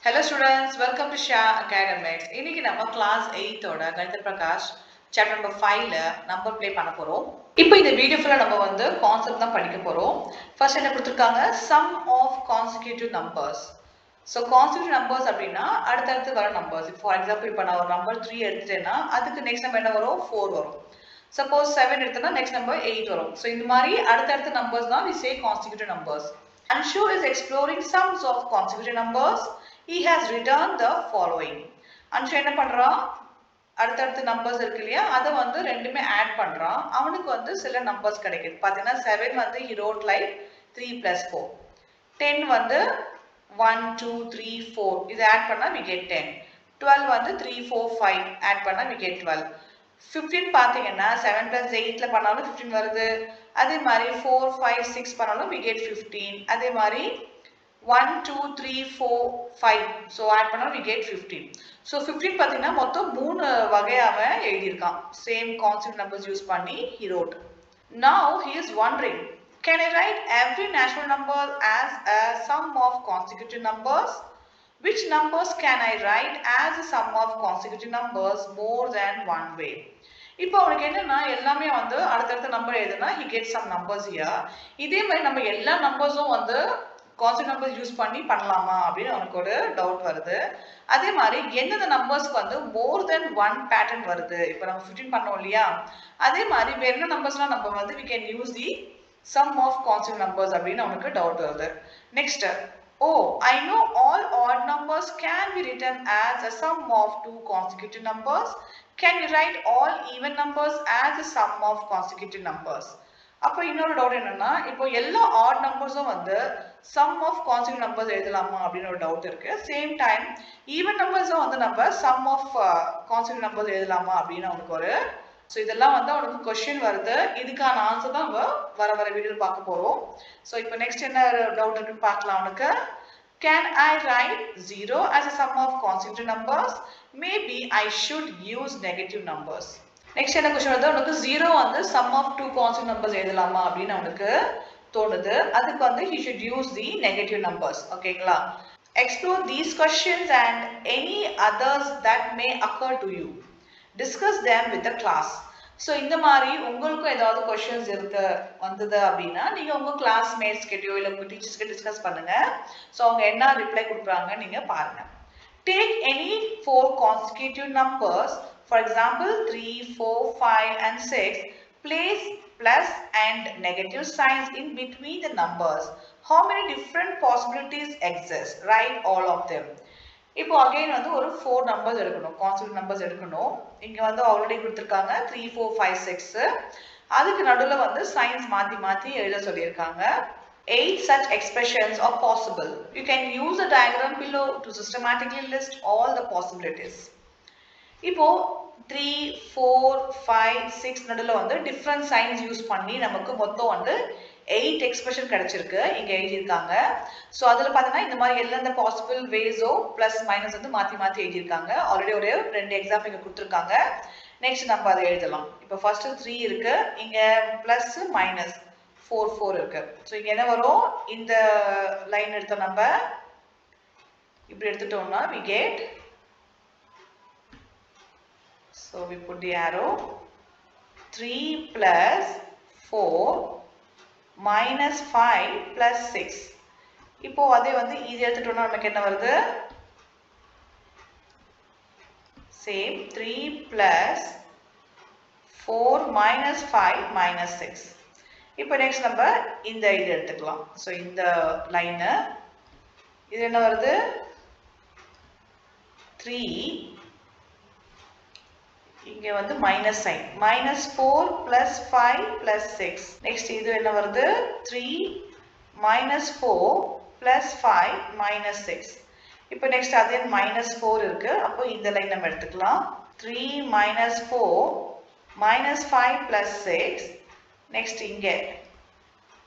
Hello students, welcome to Shah Academics. இன்னைக்கு நம்ம class 8 ஓட கணித பிரகாஷ் சாப்டர் நம்பர் 5ல நம்பர் ப்ளே பண்ண போறோம். இப்போ இந்த வீடியோ ஃபுல்லா நம்ம வந்து கான்செப்ட் தான் படிக்க போறோம். ஃபர்ஸ்ட் என்ன கொடுத்திருக்காங்க? sum of consecutive numbers. So consecutive numbers அப்படினா அடுத்தடுத்து வர நம்பர்ஸ். ஃபார் எக்ஸாம்பிள் இப்போ நான் ஒரு நம்பர் 3 எடுத்துட்டேன்னா அதுக்கு நெக்ஸ்ட் நம்பர் என்ன வரும்? 4 வரும். சப்போஸ் 7 எடுத்தேன்னா நெக்ஸ்ட் நம்பர் 8 வரும். ஸோ இந்த மாதிரி அடுத்தடுத்த நம்பர்ஸ் தான் we say consecutive numbers. Anshu is exploring sums of consecutive numbers. He has returned the following. Anshu என்ன பண்றான்? அடுத்தடுத்த நம்பர்ஸ் இருக்கு இல்லையா அதை வந்து ரெண்டுமே ஆட் பண்றான். அவனுக்கு வந்து சில நம்பர்ஸ் கிடைக்குது. பாத்தீங்கன்னா 7 வந்து he wrote like 3 plus 4. 10 வந்து 1 2 3 4 இது ஆட் பண்ணா we get 10. 12 வந்து 3 4 5 ஆட் பண்ணா we get 12. 15 பாத்தீங்கன்னா 7 plus 8ல பண்ணாலும் 15 வருது. அதே மாதிரி 4 5 6 பண்ணாலும் we get 15. அதே மாதிரி 1 2 3 4 5 so add பண்ணா we get 15. So 15 பாத்தீங்கன்னா மொத்தம் 3 வகையாவ எழுதி இருக்கான். Same consecutive numbers use பண்ணி he wrote. Now he is wondering, can I write every natural number as a sum of consecutive numbers? Which numbers can I write as a sum of consecutive numbers more than one way? இப்போ அவனுக்கு என்னன்னா எல்லாமே வந்து அடுத்தடுத்த number எழுதுனா he gets some numbers here. இதே மாதிரி நம்ம எல்லா நம்பர்ஸும் வந்து கான்ஸ்டன்ட் நம்பர்ஸ் யூஸ் பண்ணி பண்ணலாமா அப்படின்னு அவனுக்கு ஒரு டவுட் வருது. அதே மாதிரி எந்தெந்த நம்பர்ஸ்க்கு வந்து மோர் தென் ஒன் பேட்டர்ன் வருது. இப்போ நம்ம 15 பண்ணோம் இல்லையா அதே மாதிரி வேற என்ன நம்பர்ஸ்லாம் நம்ம வந்து we can use the sum of constant numbers அப்படின்னு அவனுக்கு டவுட் வருது. Next oh I know all odd numbers can be written as a sum of two consecutive numbers. Can you write all even numbers as a sum of consecutive numbers? அப்போ இன்னொரு doubt என்னன்னா இப்போ எல்லா add நம்பர்ஸும் வந்து some of constant numbers எழுதலாமா அப்படின்னு ஒரு doubt இருக்கு. சேம் டைம் ஈவன் நம்பர்ஸும் வந்து நம்ம சம் ஆஃப் கான்ஸ்டன்ட் நம்பர்ஸ் எழுதலாமா அப்படின்னு அவனுக்கு ஒரு ஸோ இதெல்லாம் வந்து அவனுக்கு கொஸ்டின் வருது. இதுக்கான ஆன்சர் தான் நம்ம வர வீடியோ பார்க்க போறோம். ஸோ இப்போ நெக்ஸ்ட் என்ன டவுட் இருக்குன்னு பார்க்கலாம் அவனுக்கு. Can I write 0 as a sum of consecutive numbers? Maybe I should use negative numbers. Next என்ன क्वेश्चन வருது உனக்கு 0 வந்து sum of two constant numbers எழுதலாமா அப்படின்னு அவனுக்கு தோணுது. அதுக்கு வந்து he should use the negative numbers. ஓகேங்களா? Explore these questions and any others that may occur to you. Discuss them with the class. So இந்த மாதிரி உங்களுக்கும் ஏதாவது கொஸ்டின்ஸ் வந்தது அப்படின்னா நீங்க உங்க கிளாஸ்மேட்ஸ் கிட்டயோ இல்லை உங்க டீச்சர்ஸ்க்கு டிஸ்கஸ் பண்ணுங்க. ஸோ அவங்க என்ன ரிப்ளை கொடுக்குறாங்க நீங்க பாருங்க. Take any four consecutive numbers, for example 3, 4, 5 and 6. Place plus and negative signs in between the numbers. How many different possibilities exist? Write all of them. இப்போ again வந்து ஒரு 4 numbers எடுக்கணும். consecutive numbers எடுக்கணும். இங்க வந்து ஆல்ரெடி கொடுத்திருக்காங்க 3, 4, 5, 6. அதுக்கு நடுவுல வந்து signs மாத்தி எழுத சொல்லியிருக்காங்க. 8 such expressions are possible. You can use the diagram below to systematically list all the possibilities. இப்போ 3, 4, 5, 6 நடுவுல வந்து different signs யூஸ் பண்ணி நமக்கு மொத்தம் வந்து 8 எக்ஸ்பிரஷன் கிடைச்சிருக்கு இங்க எழுதியிருக்காங்க. ஸோ அதில் பார்த்தீங்கன்னா இந்த மாதிரி எந்த பாசிபிள் வேஸோ பிளஸ் மைனஸ் வந்து மாற்றி எழுதியிருக்காங்க. ஆல்ரெடி ஒரு 2 எக்ஸாம்பிள் இங்கே கொடுத்துருக்காங்க. நெக்ஸ்ட் நம்ம அதை எழுதலாம். இப்போ ஃபர்ஸ்ட் 3 இருக்கு, இங்க பிளஸ் மைனஸ் 4 4 இருக்கு. ஸோ இங்க என்ன வரும், இந்த லைன் எடுத்த நம்ம இப்படி எடுத்துட்டோம்னா we get, so we put the arrow 3 plus 4 minus 5 plus 6. இப்போ அதே வந்து இது எடுத்துட்டோம்னா நமக்கு என்ன வருது, சேம் 3 plus 4 minus 5 minus 6. இப்போ நெக்ஸ்ட் நம்ம இந்த இது எடுத்துக்கலாம். ஸோ இந்த லைனு இது என்ன வருது 3, இங்க வந்து minus sign minus 4 plus 5 plus 6. Next இது என்ன வருது 3 minus 4 plus 5 minus 6. இப்போ நெக்ஸ்ட் அதே minus 4 இருக்கு. அப்போ இந்த லைன் நம்ம எடுத்துக்கலாம். 3 minus 4 minus 5 plus 6. நெக்ஸ்ட் இங்க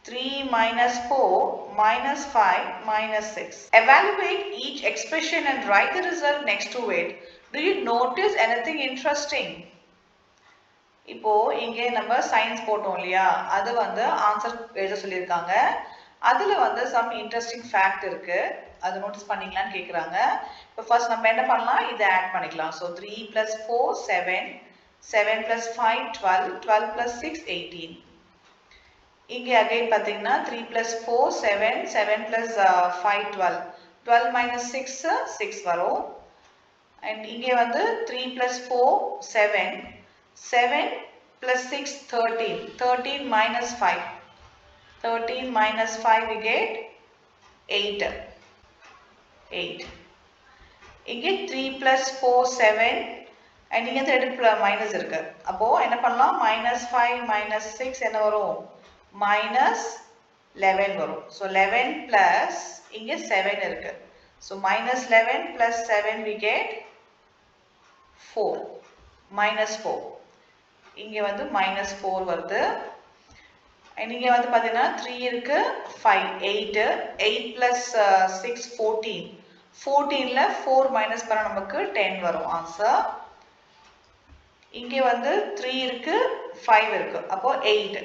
3 minus 4 minus 5 minus 6. Evaluate each expression and write the result next to it. Do you notice anything interesting? இப்போ இங்கே நம்ம சயின்ஸ் போட்டோம் இல்லையா, அது வந்து ஆன்சர் எழுத சொல்லியிருக்காங்க. அதுல வந்து சம் இன்ட்ரெஸ்டிங் ஃபேக்ட் இருக்கு. அது நோட்டீஸ் பண்ணீங்களான்னு கேட்குறாங்க. இப்போ ஃபர்ஸ்ட் நம்ம என்ன பண்ணலாம், இதை ஆட் பண்ணிக்கலாம். ஸோ 3 + 4 7, 7 + 5 12, 12 + 6 18. இங்கே அகைன் பார்த்தீங்கன்னா 3 + 4 7, 7 + 5 12, 12 - 6 6 வரும். அண்ட் இங்கே வந்து 3 + 4 7, 7 + 6 13, 13 - 5, 13 - 5 we get 8, 8. இங்கே 3 + 4 7 அண்ட் இங்கே வந்து மைனஸ் இருக்கு. அப்போ என்ன பண்ணலாம், -5 - 6 என்ன வரும், -11 வரும். ஸோ 11 + இங்கே 7 இருக்கு. So -11 + 7 we get 4, -4. இங்கே வந்து -4 வருது. இங்கே வந்து பார்த்தீங்கன்னா 3 இருக்கு, 5 8, 8 + 6 14, 14ல 4 மைனஸ் பண்ண நமக்கு 10 வரும் ஆன்சர். இங்கே வந்து 3 இருக்கு, 5 இருக்கு, அப்போ 8,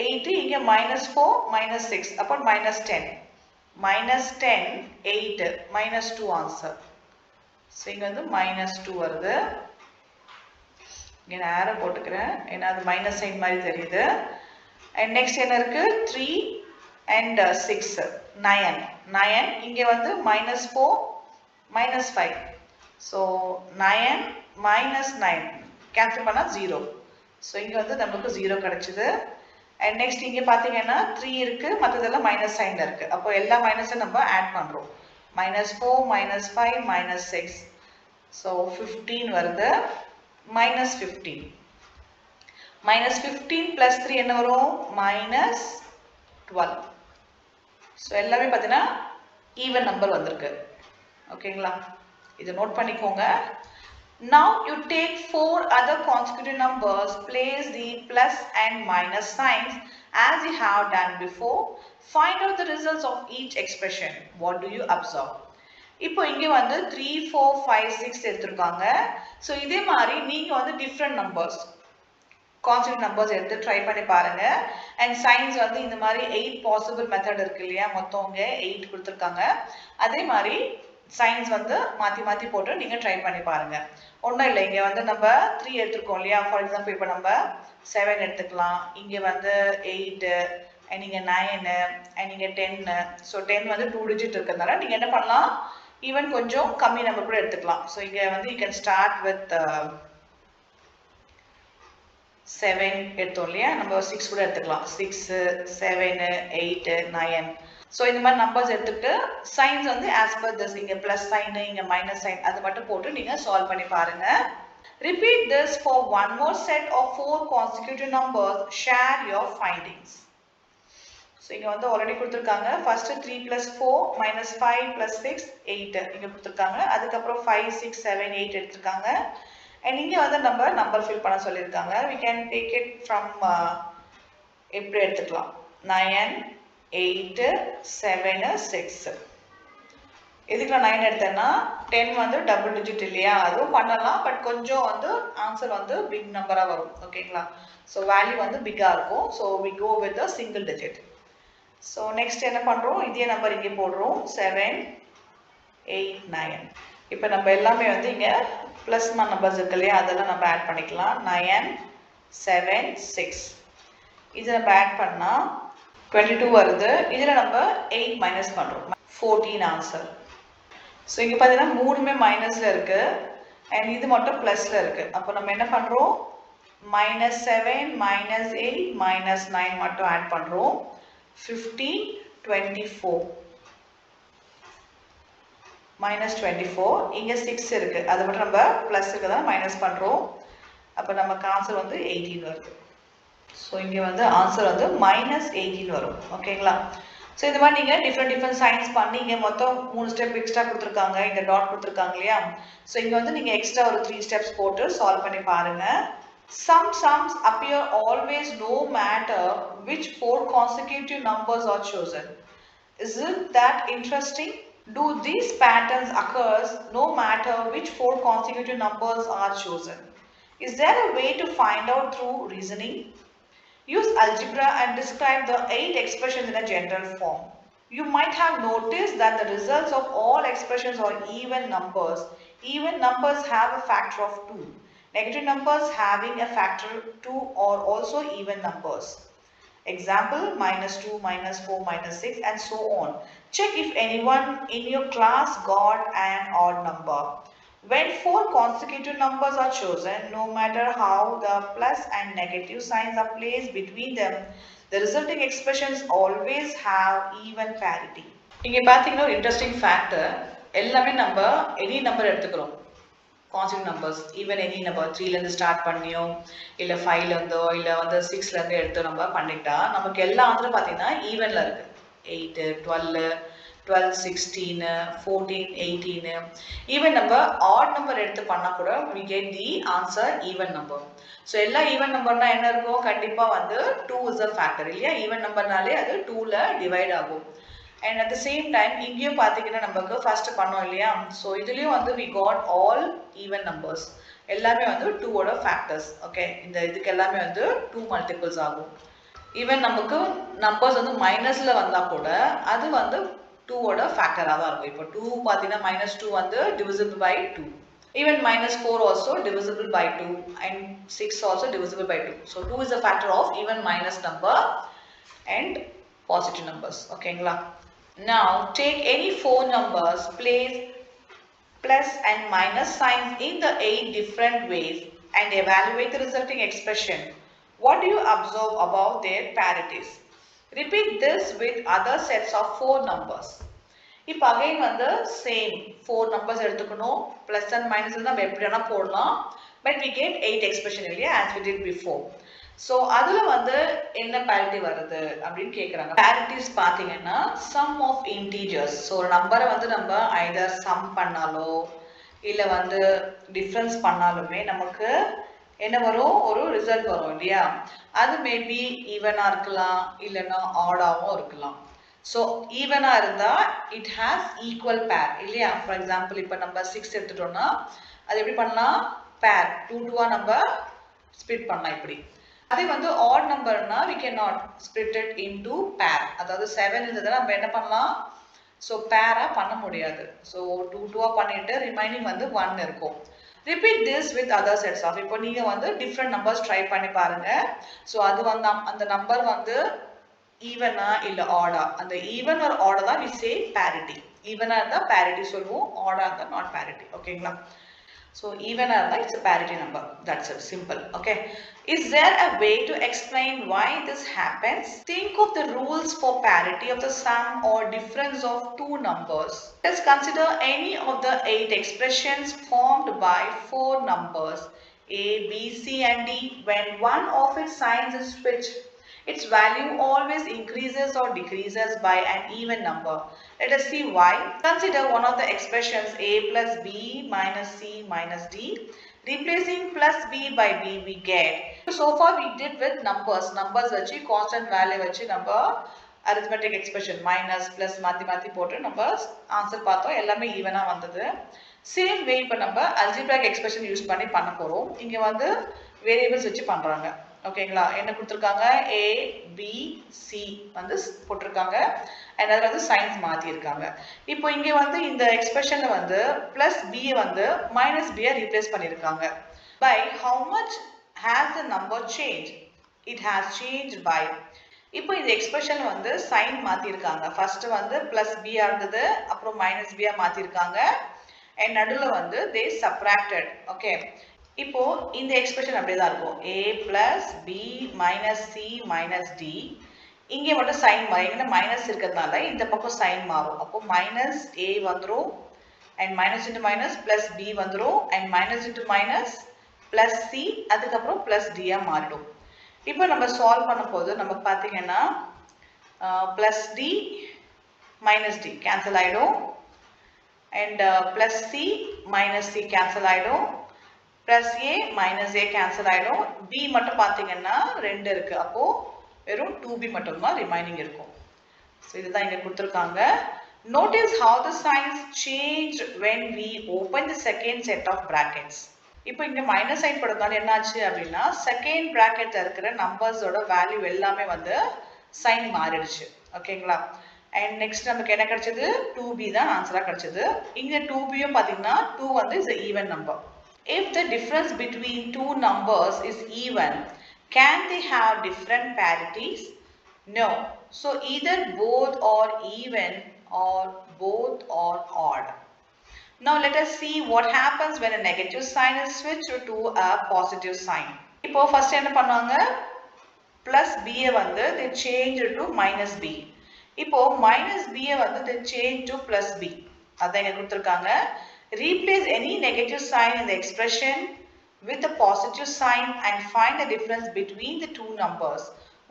8 இங்கே -4 -6 அப்போ -10, -10 8 -2 ஆன்சர். ஸோ இங்கே வந்து -2 வருது. இங்கே நான் ஆரோ போட்டுக்கிறேன், ஏன்னா அது மைனஸ் சைன் மாதிரி தெரியுது. அண்ட் நெக்ஸ்ட் என்ன இருக்கு, 3 and 6 9, 9 இங்கே வந்து -4 -5. ஸோ 9 -9 கேன்சல் பண்ணால் 0. ஸோ இங்கே வந்து நமக்கு 0 கிடைச்சிது. அண்ட் நெக்ஸ்ட் இங்கே பார்த்தீங்கன்னா 3 இருக்கு, மற்றதெல்லாம் மைனஸ் சைனில் இருக்கு. அப்போ எல்லா மைனஸும் நம்ம ஆட் பண்ணுறோம். -4 -5 -6. ஸோ 15 வருது. -15, -15 + 3 என்ன வரும், -12. ஸோ எல்லாமே பார்த்தீங்கன்னா ஈவன் நம்பர் வந்திருக்கு. ஓகேங்களா, இதை நோட் பண்ணிக்கோங்க. Now you take 4 other consecutive numbers, place the plus and minus signs as you have done before. Find out the results of each expression. What do you observe? இப்போ இங்கே வந்து 3 4 5 6 எடுத்திருக்காங்க. So இதே மாதிரி நீங்கள் வந்து டிஃப்ரெண்ட் நம்பர்ஸ் கான்ஸ்டன்ட் நம்பர்ஸ் எடுத்து try பண்ணி பாருங்க. அண்ட் சைன்ஸ் வந்து இந்த மாதிரி 8 பாசிபிள் மெத்தட் இருக்கு இல்லையா, மொத்தம் இங்கே 8 கொடுத்துருக்காங்க. அதே மாதிரி சைன்ஸ் வந்து மாற்றி மாற்றி போட்டு நீங்கள் ட்ரை பண்ணி பாருங்க. ஒன்றும் இல்லை, இங்கே வந்து நம்ம 3 எடுத்துருக்கோம் இல்லையா. ஃபார் எக்ஸாம்பிள் இப்போ நம்ம 7 எடுத்துக்கலாம். இங்கே வந்து 8 அண்ட் இங்கே 9 அண்ட் இங்கே 10. ஸோ 10 வந்து 2 டிஜிட் இருக்கிறதுனால நீங்கள் என்ன பண்ணலாம், ஈவன் கொஞ்சம் கம்மி நம்பர் கூட எடுத்துக்கலாம். ஸோ இங்கே வந்து யூ கேன் ஸ்டார்ட் வித் 7 எடுத்தோம் இல்லையா, நம்ம 6 கூட எடுத்துக்கலாம். 6 7 8 9. ஸோ இந்த மாதிரி நம்பர்ஸ் எடுத்துட்டு சைன்ஸ் வந்து ஆஸ் பர் திஸ், இங்கே ப்ளஸ் சைனு இங்கே மைனஸ் சைன் அது மட்டும் போட்டு நீங்கள் சால்வ் பண்ணி பாருங்க. Repeat this for one more set of 4 consecutive numbers. Share your findings. So இங்கே வந்து ஆல்ரெடி கொடுத்துருக்காங்க. ஃபர்ஸ்ட் 3 + 4 -5 + 6 8 இங்கே கொடுத்துருக்காங்க. அதுக்கப்புறம் 5 6 7 8 எடுத்திருக்காங்க. அண்ட் இங்கே வந்து நம்ம நம்பர் ஃபில் பண்ண சொல்லியிருக்காங்க. we can take it from எப்படி எடுத்துக்கலாம், 9 8 7 6. இதுக்கு நான் 9 எடுத்தேன்னா 10 வந்து டபுள் டிஜிட் இல்லையா, அதுவும் பண்ணலாம். பட் கொஞ்சம் வந்து ஆன்சர் வந்து பிக் நம்பராக வரும். ஓகேங்களா, ஸோ வேல்யூ வந்து பிக்காக இருக்கும். So we go with a single digit. So next என்ன பண்ணுறோம், இதே நம்பர் இங்கே போடுறோம் 7 8 9. இப்போ நம்ம எல்லாமே வந்து இங்கே ப்ளஸ் நம்பர்ஸ் இருக்கு இல்லையா, அதெல்லாம் நம்ம ஆட் பண்ணிக்கலாம். 9 7 6 இது நம்ம ஆட் பண்ணால் 22 வருது. இதில் நம்ம 8 மைனஸ் பண்ணுறோம், 14 ஆன்சர். ஸோ இங்கே பார்த்தீங்கன்னா மூணுமே மைனஸில் இருக்குது அண்ட் இது மட்டும் ப்ளஸில் இருக்குது. அப்போ நம்ம என்ன பண்ணுறோம், -7 -8 -9 மட்டும் ஆட் பண்ணுறோம். 15 24 -24. இங்கே 6 இருக்குது, அதை மட்டும் நம்ம ப்ளஸுக்கு தான் மைனஸ் பண்ணுறோம். அப்போ நமக்கு ஆன்சர் வந்து 18 வருது. ஸோ இங்கே வந்து ஆன்சர் வந்து -18 வரும். ஓகேங்களா, ஸோ இந்த மாதிரி நீங்கள் டிஃப்ரெண்ட் சைன்ஸ் பண்ணி இங்கே மொத்தம் 3 ஸ்டெப் எக்ஸ்ட்ரா கொடுத்துருக்காங்க, இந்த டாட் கொடுத்துருக்காங்க இல்லையா. ஸோ இங்கே வந்து நீங்கள் எக்ஸ்ட்ரா ஒரு 3 ஸ்டெப்ஸ் போட்டு சால்வ் பண்ணி பாருங்கள். Some sums appear always no matter which 4 consecutive numbers are chosen. Isn't that interesting? Do these patterns occurs no matter which 4 consecutive numbers are chosen? Is there a way to find out through reasoning? Use algebra and describe the 8 expressions in a general form. You might have noticed that the results of all expressions are even numbers. Even numbers have a factor of 2. Negative numbers having a factor 2 are also even numbers. Example, -2, -4, -6 and so on. Check if anyone in your class got an odd number. When 4 consecutive numbers are chosen, no matter how the plus and negative signs are placed between them, the resulting expressions always have even parity. இங்க பாத்தீங்கன்னா ஒரு interesting factor, எல்லாமே நம்ம any number எடுத்துக்கிறோம். Constant numbers, even any number 3ல இருந்து start பண்ணியோ இல்ல 5ல இருந்தோ இல்ல வந்து 6ல இருந்து எடுத்து நம்ம பண்ணிட்டா நமக்கு எல்லா ஆன்சரும் பாத்தீங்கன்னா ஈவன்ல இருக்கு. 8, 12, 12, 16, 14, 18. ஈவன் நம்ம ஆட் நம்பர் எடுத்து பண்ணா கூட we get the answer even number. So எல்லா ஈவன் நம்பர்னா என்ன இருக்கும்? கண்டிப்பா வந்து 2 is a factor இல்லையா? ஈவன் நம்பர்னாலே அது 2ல டிவைட் ஆகும். And at the same time இங்கேயும் பாத்தீங்கன்னா நமக்கு ஃபர்ஸ்ட் பண்ணோம் இல்லையா? ஸோ இதுலயும் வந்து we got all even numbers. எல்லாமே வந்து 2 ஓட ஃபேக்டர்ஸ். ஓகே, இந்த இதுக்கு எல்லாமே வந்து 2 மல்டிபிள்ஸ் ஆகும். ஈவன் நமக்கு நம்பர்ஸ் வந்து மைனஸ்ல வந்தா கூட அது வந்து 2 ஓட ஃபேக்டரா தான் இருக்கும். இப்போ 2 பாத்தீங்கன்னா -2 வந்து divisible by 2. Even -4 also divisible by 2 and 6 also divisible by 2. So 2 is a factor of even minus number and positive numbers. Okay, now take any 4 numbers, place plus and minus signs in the 8 different ways and evaluate the resulting expression. What do you observe about their parities? Repeat this with other sets of 4 numbers. இப்போ again வந்து same 4 numbers எடுத்துக்கணும், plus and minus நம்ம எப்படி வேணா போடலாம், but we get 8 expression இல்லையா, as we did before. So அதுல வந்து என்ன parity வருது அப்படின்னு கேட்குறாங்க. parities பார்த்தீங்கன்னா சம் ஆஃப் இன்டீஜர்ஸ். ஸோ ஒரு நம்பரை வந்து நம்ம either சம் பண்ணாலோ இல்லை வந்து டிஃப்ரென்ஸ் பண்ணாலுமே நமக்கு என்ன வரும்? ஒரு ரிசல்ட் வரும் இல்லையா? அது மேபி ஈவனா இருக்கலாம் இல்லைன்னா ஆடாவும் இருக்கலாம். ஸோ ஈவனா இருந்தா இட் ஹேஸ் ஈக்குவல் பேர் இல்லையா? ஃபார் எக்ஸாம்பிள் இப்போ நம்ம 6 எடுத்துட்டோம்னா அது எப்படி பண்ணலாம்? பேர் 2 2 நம்ம ஸ்பிளிட் பண்ணலாம் இப்படி. அதே வந்து add நம்பர்னா we cannot split it into pair. அதாவது 7 இருந்ததுன்னா நம்ம என்ன பண்ணலாம்? ஸோ பேரா பண்ண முடியாது. ஸோ 2 2 பண்ணிட்டு ரிமைனிங் வந்து 1 இருக்கும். Repeat this with other sets of. இப்போ நீங்க வந்து different numbers try பண்ணி பாருங்க. ஸோ அது வந்து அந்த நம்பர் வந்து ஈவனா இல்ல ஆடா, அந்த ஈவன் ஒரு ஆடா தான் we say parity. ஈவனா இருந்தா parity சொல்லுவோம், ஆடா இருந்தா not parity. ஓகேங்களா? So even it's a parity number. That's it, simple. Okay. Is there a way to explain why this happens? Think of the rules for parity of the sum or difference of 2 numbers. Let's consider any of the 8 expressions formed by 4 numbers A, B, C and D. When one of its signs is switched, its value always increases or decreases by an even number. Let us see why. Consider one of the expressions A plus B minus C minus D. Replacing plus B by B we get. So far we did with numbers. Numbers vachi constant value vachi number arithmetic expression minus plus மாத்தி போட்டு நம்ம answer பார்த்தோம், எல்லாமே ஈவனா வந்தது. Same way இப்போ நம்ம அல்ஜிப்ராக் expression use பண்ணி பண்ண போறோம். இங்க வந்து வேரியபிள்ஸ் வச்சு பண்றாங்க. ஓகேங்களா? என்ன கொடுத்துருக்காங்க? A, B, C வந்து போட்டிருக்காங்க. அண்ட் அதில் வந்து சைன்ஸ் மாற்றிருக்காங்க. இப்போ இங்கே வந்து இந்த எக்ஸ்பிரஷன்ல வந்து பிளஸ் B வந்து மைனஸ் B ரீப்ளேஸ் பண்ணியிருக்காங்க. By how much has the number change? It has change by. இப்போ இந்த எக்ஸ்பிரஷன் வந்து சைன் மாற்றிருக்காங்க. ஃபர்ஸ்ட் வந்து பிளஸ் B இருந்தது, அப்புறம் மைனஸ் B மாற்றிருக்காங்க. அண்ட் நடுவில் வந்து தே சப்ராக்டட். ஓகே, இப்போ இந்த எக்ஸ்பிரஷன் அப்படியே தான் இருக்கும். A plus B minus C minus D. இங்கே மட்டும் சைன் மாறும், ஏன்னா மைனஸ் இருக்கிறதுனால இந்த பக்கம் சைன் மாறும். அப்போ மைனஸ் A வந்துடும், and minus into minus plus B வந்துடும், and minus into minus plus C, அதுக்கப்புறம் பிளஸ் D மாறிடும். இப்போ நம்ம சால்வ் பண்ண போது நமக்கு பார்த்தீங்கன்னா plus D minus D cancel ஆகிடும், and plus C minus C cancel ஆகிடும், plus A minus A cancel ஆயிடும். B மட்டும் பார்த்தீங்கன்னா 2 இருக்கு, அப்போ வெறும் 2B மட்டும் தான் ரிமைனிங் இருக்கும். ஸோ இதுதான் இங்க கொடுத்துருக்காங்க. Notice how the signs change when we open the second set of brackets. இப்போ இங்க மைனஸ் சைன் போடுறதுனால என்ன ஆச்சு அப்படின்னா செகண்ட் பிராக்கெட்ல இருக்கிற நம்பர்ஸோட வேல்யூ எல்லாமே வந்து சைன் மாறிடுச்சு. ஓகேங்களா? and next நமக்கு என்ன கிடைச்சது 2b தான் ஆன்சரா கிடைச்சது. இங்க 2b யும் பாத்தீங்கன்னா 2 வந்து is a even number. If the difference between two numbers is even, can they have different parities? No. So either both are even or both are odd. Now let us see what happens when a negative sign is switched to a positive sign. இப்போ first என்ன பண்ணுவாங்க, plus b வந்து they change to minus b. இப்போ minus b வந்து they change to plus b. அதான் இங்க கொடுத்திருக்காங்க. Replace any negative sign in the expression with a positive sign and find the difference between the two numbers.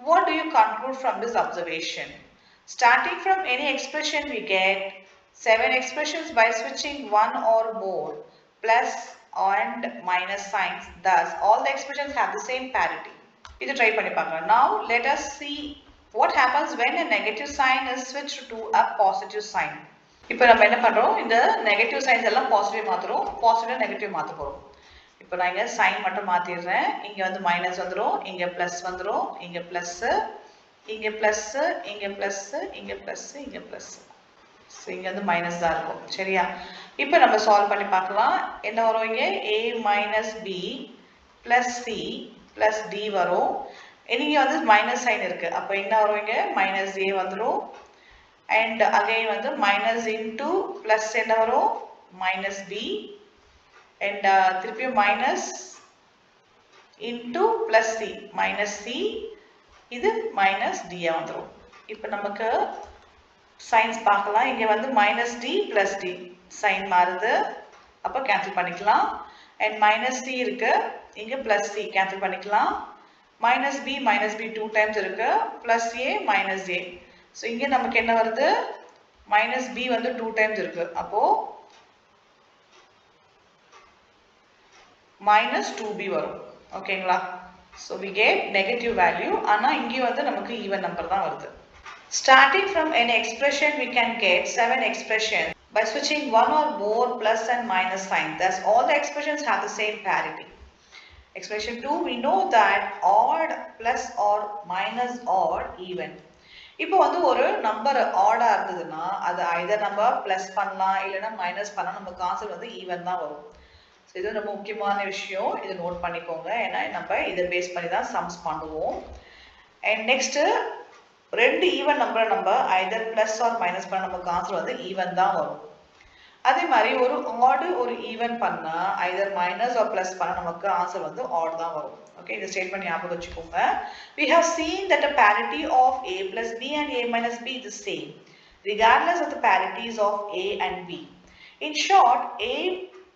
What do you conclude from this observation? Starting from any expression we get 7 expressions by switching one or more plus and minus signs. Thus, all the expressions have the same parity. இது try பண்ணி பார்க்கலாம். Now, let us see what happens when a negative sign is switched to a positive sign. இப்போ நம்ம என்ன பண்றோம், இந்த negative science எல்லாம் positive மாத்துறோம், positive negative மாத்த போறோம். இப்போ நான் இங்க சைன் மட்டும் மாத்திடுறேன். இங்க வந்து மைனஸ் வந்துரும், இங்க பிளஸ் வந்துரும், இங்க பிளஸ், இங்க பிளஸ், இங்க பிளஸ், இங்க பிளஸ், இங்க பிளஸ். சோ இங்க வந்து மைனஸ் தான் இருக்கும். சரியா? இப்போ நம்ம சால்வ் பண்ணி பார்க்கலாம். என்ன வரும் இங்க a - b + c + d வரும். இங்க வந்து மைனஸ் சைன் இருக்கு. அப்ப என்ன வரும் இங்க -a வந்துரும். and again வந்து minus into plus என்ன வரும் -b and திருப்பியும் minus into plus c -c இது -d வந்துரும். இப்போ நமக்கு சைன்ஸ் பார்க்கலாம். இங்க வந்து -d plus d சைன் மாறுது. அப்ப கேன்சல் பண்ணிக்கலாம். and -c இருக்கு. இங்க plus c கேன்சல் பண்ணிக்கலாம். -b 2 டைம்ஸ் இருக்கு. plus a -a. So இங்க நமக்கு என்ன வருது, -b வந்து 2 டைம்ஸ் இருக்கு. அப்போ -2b வரும். ஓகேங்களா? So we get negative value. ஆனா இங்க வந்து நமக்கு even number தான் வருது. Starting from an expression we can get 7 expressions by switching one or more plus and minus sign. Thus all the expressions have the same parity. Expression 2, we know that odd plus or minus odd even. இப்போ வந்து ஒரு number ஆடா இருந்ததுன்னா அது either நம்ம plus பண்ணலாம் இல்லனா minus பண்ணா நமக்கு ஆன்சர் வந்து ஈவன் தான் வரும். சோ இது ரொம்ப முக்கியமான விஷயம். இத நோட் பண்ணிக்கோங்க. ஏன்னா நம்ம இத பேஸ் பண்ணி தான் சம்ஸ் பண்ணுவோம். and next ரெண்டு ஈவன் நம்பரை நம்ம either பிளஸ் ஆர் மைனஸ் பண்ணா நமக்கு ஆன்சர் வந்து ஈவன் தான் வரும். அதே மாதிரி ஒரு ஆட் ஒரு ஈவன் பண்ணா either மைனஸ் ஆர் பிளஸ் பண்ணா நமக்கு ஆன்சர் வந்து ஆட் தான் வரும். Okay, இந்த ஸ்டேட்மென்ட் ஞாபகம் வச்சுக்கோங்க. We have seen that the parity of a plus b and a minus b is the same regardless of the parities of a and b. In short, a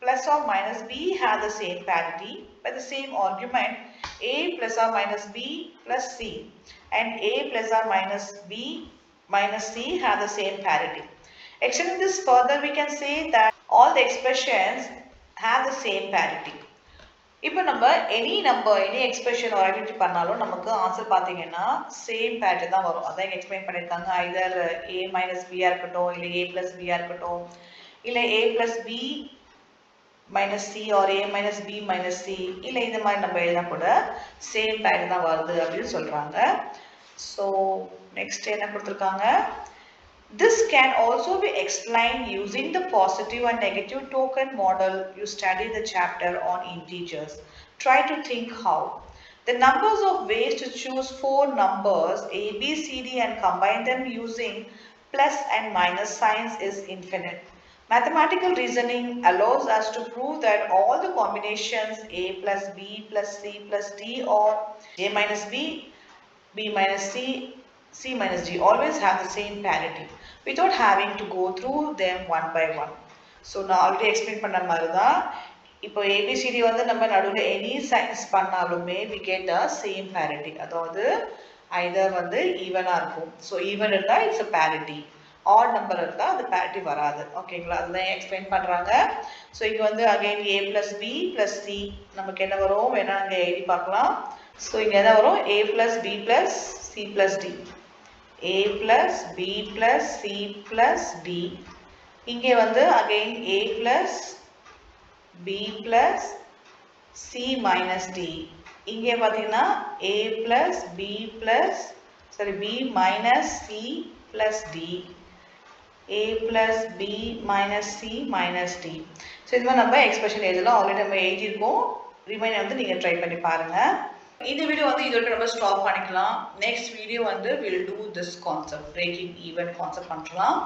plus or minus b have the same parity by the same argument a plus or minus b plus c and a plus or minus b minus c have the same parity. Extending this further, we can say that all the expressions have the same parity. இப்போ நம்ம any number any expression or identity பண்ணாலும் நமக்கு answer பாத்தீங்கன்னா same pattern தான் வரும். அதான் explain பண்ணிருக்காங்க. either a - b ஆ இருக்கட்டும் இல்ல a + b ஆ இருக்கட்டும் இல்ல a + b - c or a - b - c இல்ல இந்த மாதிரி நம்ம எழுதினா கூட சேம் பேட்டர்ன் தான் வருது அப்படினு சொல்றாங்க. சோ நெக்ஸ்ட் என்ன கொடுத்திருக்காங்க, this can also be explained using the positive and negative token model you studied the chapter on integers. Try to think how. The numbers of ways to choose 4 numbers a, b, c, d and combine them using plus and minus signs is infinite. Mathematical reasoning allows us to prove that all the combinations a plus b plus c plus d or a minus b, b minus c, c minus d always have the same parity without having to go through them one by one. So நான் already explain பண்ண மாதிரி தான். இப்போ ABCD வந்து நம்ம நடுவுல any science பண்ணாலுமே we get the same parity. அதாவது either வந்து ஈவனா இருக்கும். So ஈவன் இருந்தா it's a parity. odd number இருந்தா அது parity வராது. ஓகேங்களா? அதுதான் எக்ஸ்பிளைன் பண்றாங்க. So இங்க வந்து again a plus b plus c நமக்கு என்ன வரும் வேணா அங்க எழுதி பார்க்கலாம். So இங்க என்ன வரும் a plus b plus c plus d. a plus b plus c plus d. இங்கே வந்து again a plus b plus c minus d. இங்கே பாத்தீங்கன்னா a plus b plus b minus c plus d. a plus b minus c minus d. So இது மாதிரி நம்ம expression எழுதலாம். Already நம்ம எழுதியிருக்கோம். ரிமைண்டர் வந்து நீங்கள் ட்ரை பண்ணி பாருங்கள். இந்த வீடியோ வந்து இதோட நம்ம ஸ்டாப் பண்ணிக்கலாம். நெக்ஸ்ட் வீடியோ வந்து will do this concept, breaking even concept பண்ணலாம்.